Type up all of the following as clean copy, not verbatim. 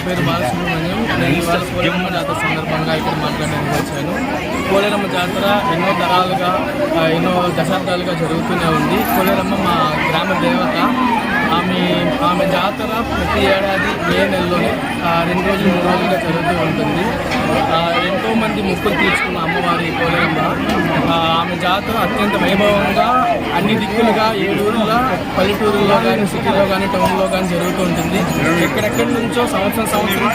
పేరు బాలసుబ్రహ్మణ్యం. నేను ఇవాళ పోలేరమ్మ జాతర సందర్భంగా ఇక్కడ మాట్లాడడానికి వచ్చాను. పోలేరమ్మ జాతర ఎన్నో తరాలుగా ఎన్నో దశాబ్దాలుగా జరుగుతూనే ఉంది. పోలేరమ్మ మా గ్రామ దేవత. ఆమె జాతర ప్రతి ఏడాది మే నెలలోనే 2 రోజులు 3 రోజులుగా జరుగుతూ ఉంటుంది. ఎంతోమంది మొక్కులు తీర్చుకున్న అమ్మవారి పోలేరమ్మ. ఆమె జాతర అత్యంత వైభవంగా అన్ని దిక్కులుగా 7 ఊరుగా పల్లెటూరులో కానీ సిటీలో కానీ టౌన్లో కానీ జరుగుతూ ఉంటుంది. ఎక్కడెక్కడి నుంచో సంవత్సరం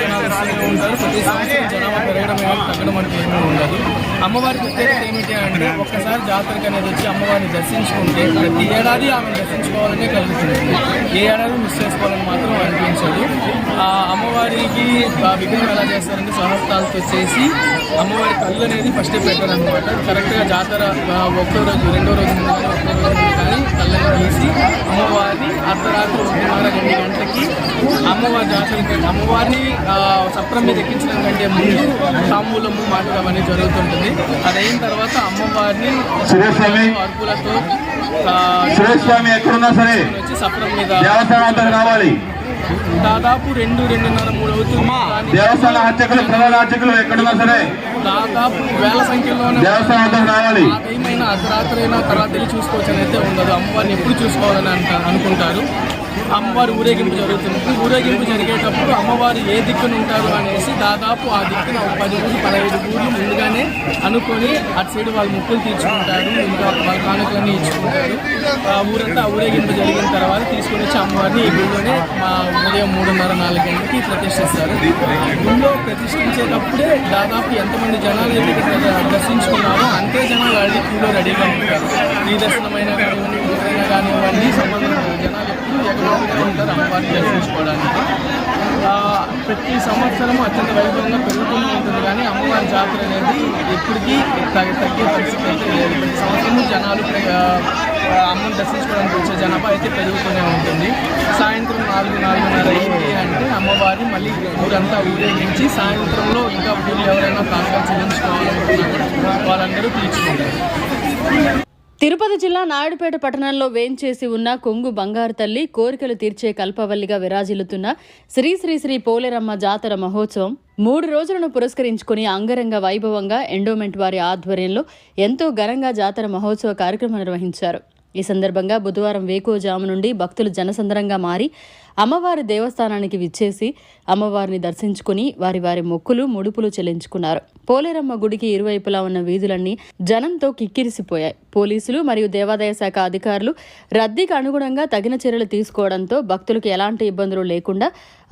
జనాలు వస్తూనే ఉంటారు. ప్రతి సంవత్సరం జనాభా పెరగడం ఏమైనా తగ్గడం అంటే ఏమీ ఉండదు. అమ్మవారి ప్రత్యేకత ఏమిటి అంటే ఒక్కసారి జాతరకి అనేది వచ్చి అమ్మవారిని దర్శించుకుంటే ప్రతి ఏడాది ఆమెను దర్శించుకోవాలనే కలుగుతుంది. ఏ ఏడాది మిస్ చేసుకోవాలని మాత్రం అనిపించదు. అమ్మవారికి విగ్రహం ఎలా చేస్తారంటే స్వహస్తాలతో చేసి అమ్మవారి కళ్ళు అనేది ఫస్ట్ పెట్టారనమాట. కరెక్ట్గా జాతర 1వ రోజు 2వ రోజు కానీ కళ్ళని తీసి అమ్మవారిని అర్ధరాత్రి 1:30-2 గంటలకి అమ్మవారి జాతరకి అమ్మవారిని సప్రం మీద ఎక్కించడం కంటే ముందు తాంబూలము మాటలు అవన్నీ జరుగుతుంటుంది. అదైన తర్వాత అమ్మవారిని అర్పులతో వచ్చి సప్రం మీద రావాలి. దాదాపు 2-2:30-3 అవుతుంది. దేవస్థాన అర్చకులు ఎక్కడున్నా సరే దాదాపు వేల సంఖ్యలోనే రావాలి. ఆ టైం అయినా అర్ధరాత్రి అయినా తర్వాత వెళ్ళి చూసుకోవచ్చు అని అయితే ఉండదు. అమ్మవారిని ఎప్పుడు చూసుకోవాలని అనుకుంటారు. అమ్మవారి ఊరేగింపు జరుగుతుంది. ఊరేగింపు జరిగేటప్పుడు అమ్మవారు ఏ దిక్కున ఉంటారు అనేసి దాదాపు ఆ దిక్కున 10 ఊరు 15 ఊర్లు ముందుగానే అనుకొని అటు సైడ్ వాళ్ళు ముక్కులు తీర్చుకుంటారు. ఇంకా వాళ్ళ కానుకలన్నీ ఇచ్చుకుంటారు. ఆ ఊరంతా ఊరేగింపు జరిగిన తర్వాత తీసుకొని వచ్చి అమ్మవారిని ఈ గుడిలోనే ఉదయం 3:30-4 గంటలకి ప్రతిష్ఠిస్తారు. గుడిలో ప్రతిష్ఠించేటప్పుడే దాదాపు ఎంతమంది జనాలు ఎదురు దర్శించుకున్నారో అంతే జనాలు ఆల్రెడీ క్యూలో రెడీగా ఉంటారు. ఈ దర్శనమైన కానివ్వండి సంబంధించిన జనాలు ఎప్పుడు ఉంటారు అమ్మవారిని దర్శించుకోవడానికి. ప్రతి సంవత్సరం అత్యంత వైభవంగా పెరుగుతూనే ఉంటుంది. కానీ అమ్మవారి జాతర అనేది ఎప్పటికీ తగ్గే పరిస్థితి అయితే లేదు. ప్రతి సంవత్సరం జనాలు అమ్మని దర్శించుకోవడానికి వచ్చే జనాభా అయితే పెరుగుతూనే ఉంటుంది. సాయంత్రం 4-4:30 అయింది అంటే అమ్మవారిని మళ్ళీ ఊరంతా ఊరేగించి సాయంత్రంలో ఇంకా ఊరు ఎవరైనా కానుకలు చెల్లించుకోవాలనుకున్నా వాళ్ళందరూ తీర్చుకుంటారు. తిరుపతి జిల్లా నాయుడుపేట పట్టణంలో వేంచేసి ఉన్న కొంగు బంగారు తల్లి కోరికలు తీర్చే కల్పవల్లిగా విరాజిల్లుతున్న శ్రీ శ్రీ శ్రీ పోలేరమ్మ జాతర మహోత్సవం 3 రోజులను పురస్కరించుకుని అంగరంగ వైభవంగా ఎండోమెంట్ వారి ఆధ్వర్యంలో ఎంతో ఘనంగా జాతర మహోత్సవ కార్యక్రమం నిర్వహించారు. ఈ సందర్భంగా బుధవారం వేకువజాము నుండి భక్తులు జనసంద్రంగా మారి అమ్మవారి దేవస్థానానికి విచ్చేసి అమ్మవారిని దర్శించుకుని వారి మొక్కులు ముడుపులు చెల్లించుకున్నారు. పోలేరమ్మ గుడికి ఇరువైపులా ఉన్న వీధులన్నీ జనంతో కిక్కిరిసిపోయాయి. పోలీసులు మరియు దేవాదాయ శాఖ అధికారులు రద్దీకి అనుగుణంగా తగిన చర్యలు తీసుకోవడంతో భక్తులకు ఎలాంటి ఇబ్బందులు లేకుండా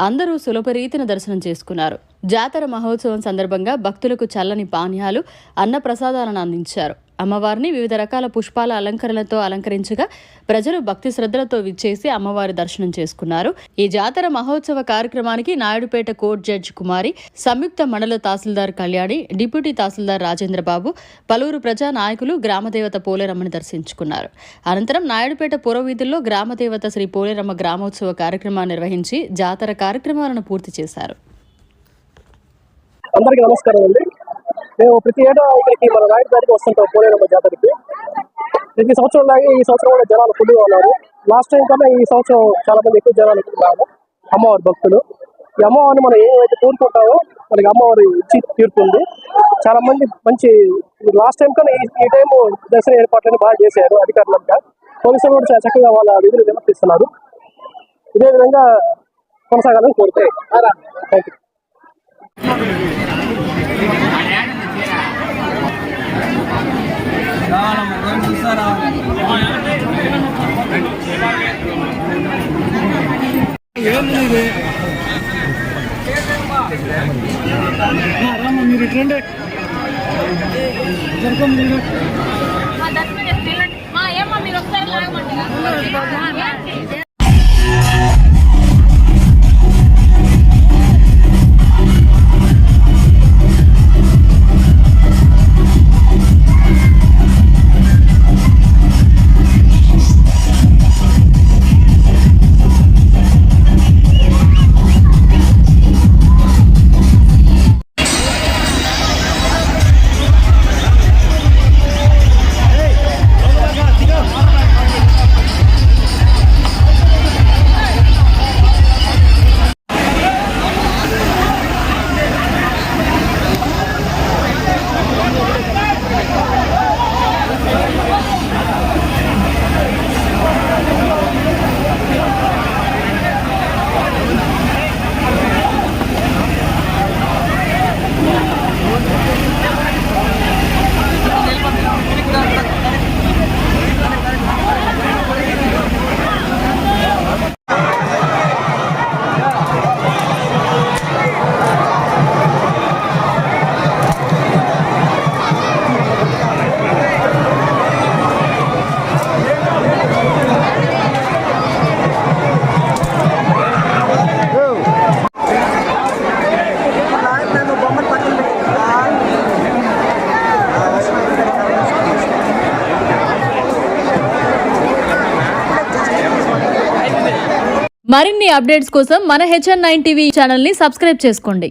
అందరూ సులభరీతిన దర్శనం చేసుకున్నారు. జాతర మహోత్సవం సందర్భంగా భక్తులకు చల్లని పానీయాలు, అన్న ప్రసాదాలను అందించారు. అమ్మవారిని వివిధ రకాల పుష్పాల అలంకరణలతో అలంకరించగా ప్రజలు భక్తి శ్రద్ధలతో విచ్చేసి అమ్మవారి దర్శనం చేసుకున్నారు. ఈ జాతర మహోత్సవ కార్యక్రమానికి నాయుడుపేట కోర్టు జడ్జి కుమారి, సంయుక్త మండల తహసీల్దార్ కళ్యాణి, డిప్యూటీ తహసీల్దార్ రాజేంద్రబాబు, పలువురు ప్రజా నాయకులు గ్రామదేవత పోలేరమ్మని దర్శించుకున్నారు. అనంతరం నాయుడుపేట పురవీధుల్లో గ్రామదేవత శ్రీ పోలేరమ్మ గ్రామోత్సవ కార్యక్రమాన్ని నిర్వహించి జాతర కార్యక్రమాలను పూర్తి చేశారు. అందరికీ నమస్కారం అండి. మేము ప్రతి ఏటా ఇక్కడికి మన నాయుడుపేటకి వస్తుంటాం పోలేరమ్మ జాతరకి. ప్రతి సంవత్సరం లాగే ఈ సంవత్సరం కూడా జనాలు ఫుల్గా ఉన్నారు. లాస్ట్ టైం కన్నా ఈ సంవత్సరం చాలా మంది ఎక్కువ జనాలు ఉన్నారు అమ్మవారి భక్తులు. ఈ అమ్మవారిని మనం ఏమైతే కోరుకుంటామో మనకి అమ్మవారి ఇచ్చి తీరుతుంది. చాలా మంది మంచి లాస్ట్ టైం కన్నా ఈ టైం దర్శన ఏర్పాట్లని బాగా చేశారు అధికారులంతా. పోలీసులు కూడా చాలా చక్కగా వాళ్ళ విధులు నిర్వర్తిస్తున్నారు. ఇదే విధంగా కొనసాగాలని కోరుతాయి. Thank you. మీరు ఇట్లండి ఏమో మీరు ఒకసారి లాగమంటారా? మరిన్ని అప్డేట్స్ కోసం మన HN9 టీవీ ఛానల్ని సబ్స్క్రైబ్ చేసుకోండి.